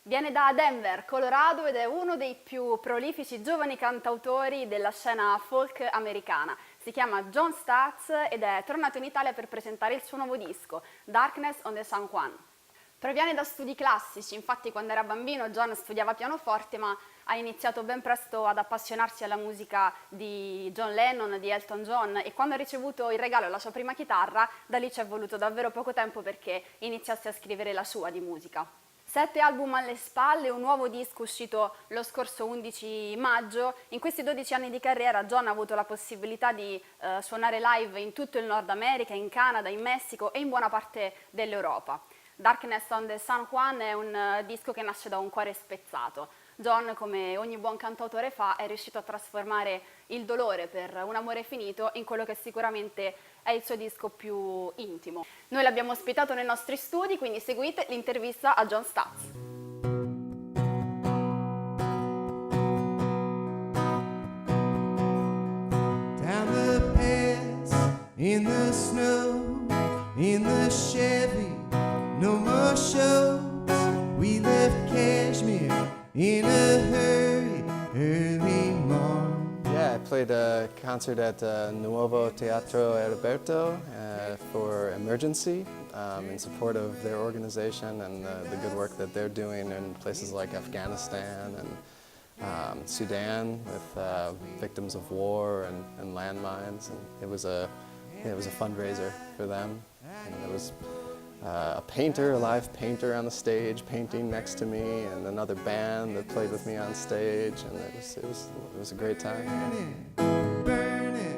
Viene da Denver, Colorado ed è uno dei più prolifici giovani cantautori della scena folk americana. Si chiama John Statz ed è tornato in Italia per presentare il suo nuovo disco, On The San Juan. Proviene da studi classici, infatti quando era bambino John studiava pianoforte, ma ha iniziato ben presto ad appassionarsi alla musica di John Lennon, di Elton John, e quando ha ricevuto il regalo della sua prima chitarra, da lì ci è voluto davvero poco tempo perché iniziasse a scrivere la sua di musica. 7 album alle spalle, un nuovo disco uscito lo scorso 11 maggio. In questi 12 anni di carriera John ha avuto la possibilità di suonare live in tutto il Nord America, in Canada, in Messico e in buona parte dell'Europa. On The San Juan è un disco che nasce da un cuore spezzato. John, come ogni buon cantautore fa, è riuscito a trasformare il dolore per un amore finito in quello che sicuramente è il suo disco più intimo. Noi l'abbiamo ospitato nei nostri studi, quindi seguite l'intervista a John Statz. Down the pass, in the snow, in the Chevy, no more shows. We left Kashmir in a hurry, early morning. Yeah, I played a concert at Nuovo Teatro Heriberto for Emergency in support of their organization and the good work that they're doing in places like Afghanistan and Sudan with victims of war and landmines. And it was a fundraiser for them. And there was a painter, a live painter on the stage painting next to me, and another band that played with me on stage, and it was a great time. Burning,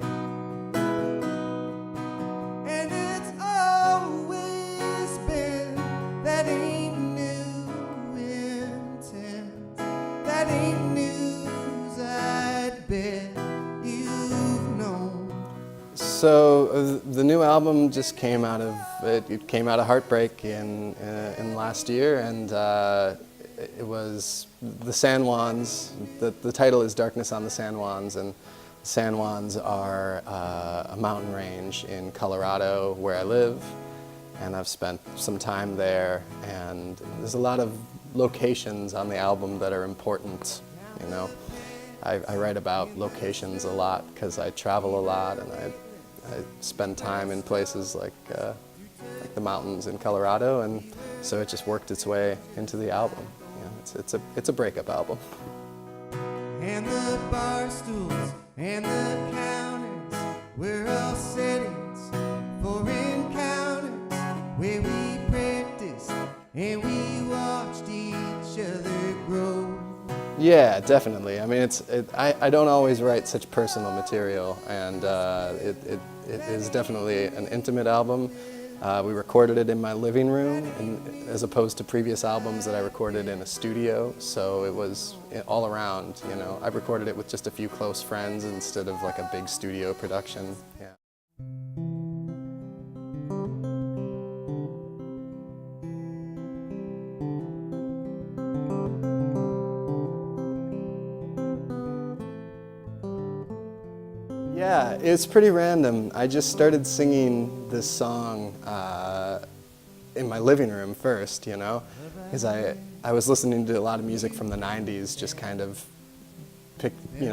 and it's always been that ain't new intent, that ain't news, I'd bet you've known. So the new album just came out of it came out of heartbreak in last year, and it was the San Juans. The title is Darkness on the San Juans, and the San Juans are a mountain range in Colorado where I live, and I've spent some time there, and there's a lot of locations on the album that are important, you know. I write about locations a lot because I travel a lot, and I spend time in places like the mountains in Colorado, and so it just worked its way into the album. You know, it's a breakup album. And the bar stools and the counters were all settings for encounters where we practiced and we watched each other grow. Yeah, definitely. I mean, I don't always write such personal material, and it is definitely an intimate album. We recorded it in my living room, and as opposed to previous albums that I recorded in a studio, so it was all around, you know. I recorded it with just a few close friends instead of like a big studio production. Yeah. Yeah, it's pretty random. I just started singing this song in my living room first, you know, because I was listening to a lot of music from the 90s, just kind of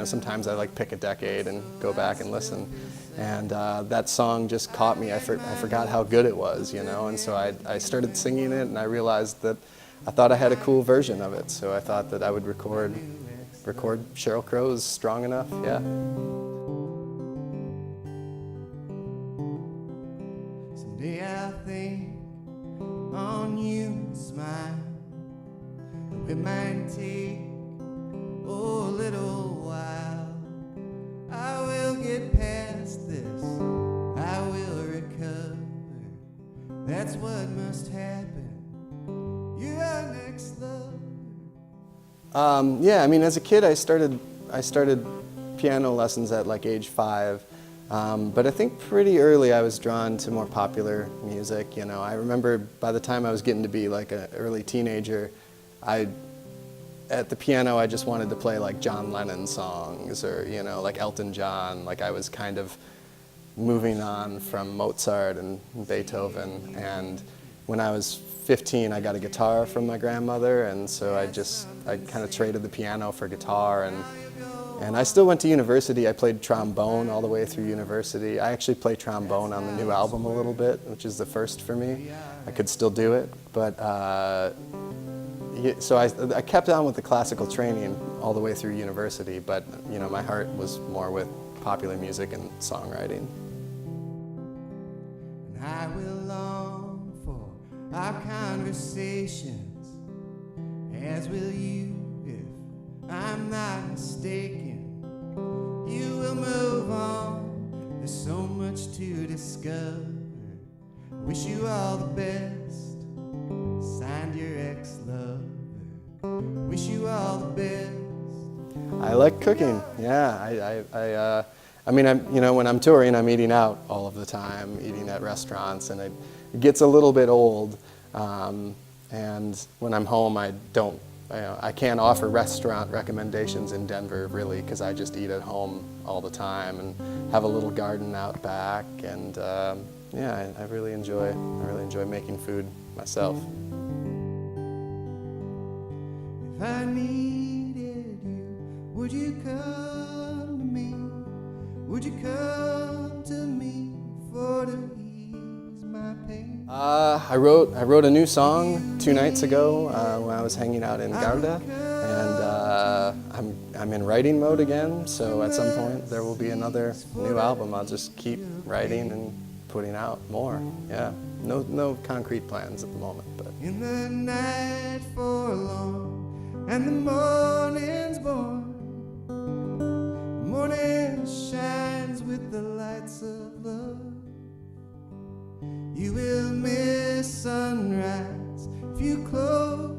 sometimes I like pick a decade and go back and listen. And that song just caught me. I forgot how good it was, you know, and so I started singing it, and I realized that I thought I had a cool version of it, so I thought that I would record Sheryl Crow's Strong Enough, yeah. Someday I'll think on you and smile. It might take a little while. I will get past this. I will recover. That's what must happen. You're our next love. Yeah, I mean, as a kid, I started piano lessons at like age 5. But I think pretty early I was drawn to more popular music, you know. I remember by the time I was getting to be like an early teenager, at the piano I just wanted to play like John Lennon songs or, you know, like Elton John. Like I was kind of moving on from Mozart and Beethoven, and when I was 15 I got a guitar from my grandmother, and so I kind of traded the piano for guitar, and I still went to university. I played trombone all the way through university. I actually play trombone on the new album a little bit, which is the first for me. I could still do it, but so I kept on with the classical training all the way through university, but you know, my heart was more with popular music and songwriting. And I will long for our conversations, as will you if I'm not mistaken. You will move on, there's so much to discover. Wish you all the best, signed your ex-lover. Wish you all the best. I like cooking, yeah. I mean, you know, when I'm touring, I'm eating out all of the time, eating at restaurants, and it gets a little bit old. And when I'm home, I can't offer restaurant recommendations in Denver, really, because I just eat at home all the time and have a little garden out back. And yeah, I really enjoy making food myself. If I needed you, would you come to me? Would you come to me for to ease my pain? I wrote a new song 2 nights ago when I was hanging out in Garda, and I'm in writing mode again. So at some point there will be another new album. I'll just keep writing and putting out more. Yeah, no concrete plans at the moment, but. In the night forlorn, and the morning's born. The morning shines with the lights of love. You will miss sunrise if you close